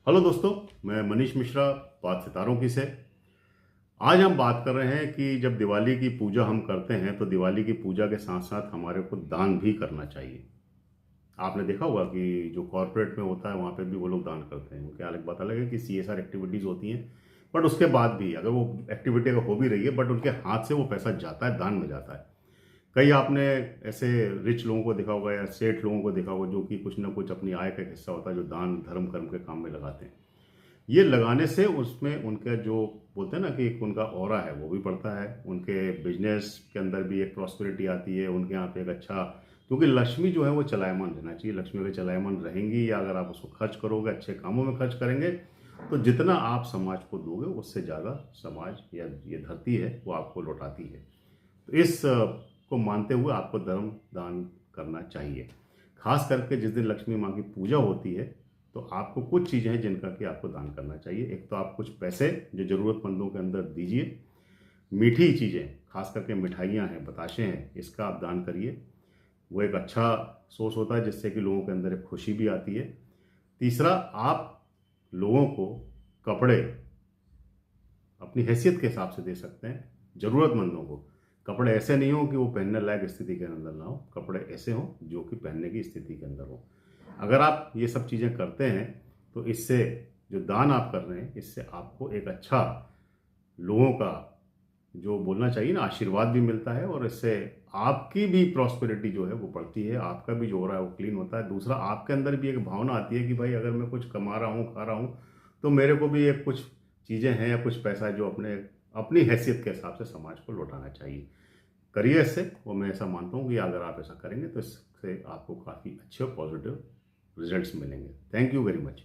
Hello दोस्तों, मैं मनीष मिश्रा, बात सितारों की से। आज हम बात कर रहे हैं कि जब दिवाली की पूजा हम करते हैं तो दिवाली की पूजा के साथ साथ हमारे को दान भी करना चाहिए। आपने देखा होगा कि जो कॉर्पोरेट में होता है वहाँ पे भी वो लोग दान करते हैं। उनके अलग बात अलग है कि सीएसआर एक्टिविटीज़ होती हैं, बट उसके बाद भी अगर वो एक्टिविटी अगर हो भी रही है बट उनके हाथ से वो पैसा जाता है, दान में जाता है। कई आपने ऐसे रिच लोगों को देखा होगा या सेठ लोगों को देखा होगा जो कि कुछ ना कुछ अपनी आय का एक हिस्सा होता है जो दान धर्म कर्म के काम में लगाते हैं। ये लगाने से उसमें उनका जो बोलते हैं ना कि एक उनका ऑरा है वो भी बढ़ता है, उनके बिजनेस के अंदर भी एक प्रॉस्पेरिटी आती है, उनके यहाँ पे एक अच्छा, क्योंकि लक्ष्मी जो है वो चलायमान रहना चाहिए। लक्ष्मी अगर चलायमान रहेंगी या अगर आप उसको खर्च करोगे, अच्छे कामों में खर्च करेंगे, तो जितना आप समाज को दोगे उससे ज़्यादा समाज या ये धरती है वो आपको लौटाती है। तो इस को मानते हुए आपको धर्म दान करना चाहिए। खास करके जिस दिन लक्ष्मी माँ की पूजा होती है तो आपको कुछ चीज़ें हैं जिनका कि आपको दान करना चाहिए। एक तो आप कुछ पैसे जो ज़रूरतमंदों के अंदर दीजिए। मीठी चीज़ें, खास करके मिठाइयाँ हैं, बताशे हैं, इसका आप दान करिए। वो एक अच्छा सोर्स होता है जिससे कि लोगों के अंदर एक खुशी भी आती है। तीसरा, आप लोगों को कपड़े अपनी हैसियत के हिसाब से दे सकते हैं। ज़रूरतमंदों को कपड़े ऐसे नहीं हो कि वो पहनने लायक स्थिति के अंदर ना हो, कपड़े ऐसे हों जो कि पहनने की स्थिति के अंदर हो। अगर आप ये सब चीज़ें करते हैं तो इससे जो दान आप कर रहे हैं इससे आपको एक अच्छा लोगों का जो बोलना चाहिए ना आशीर्वाद भी मिलता है, और इससे आपकी भी प्रॉस्पेरिटी जो है वो बढ़ती है, आपका भी जो हो रहा है वो क्लीन होता है। दूसरा, आपके अंदर भी एक भावना आती है कि भाई अगर मैं कुछ कमा रहा हूँ, खा रहा हूँ, तो मेरे को भी एक कुछ चीज़ें हैं या कुछ पैसा है जो अपने अपनी हैसियत के हिसाब से समाज को लौटाना चाहिए। करिए इससे, वो मैं ऐसा मानता हूँ कि अगर आप ऐसा करेंगे तो इससे आपको काफ़ी अच्छे और पॉजिटिव रिजल्ट्स मिलेंगे। Thank you very much.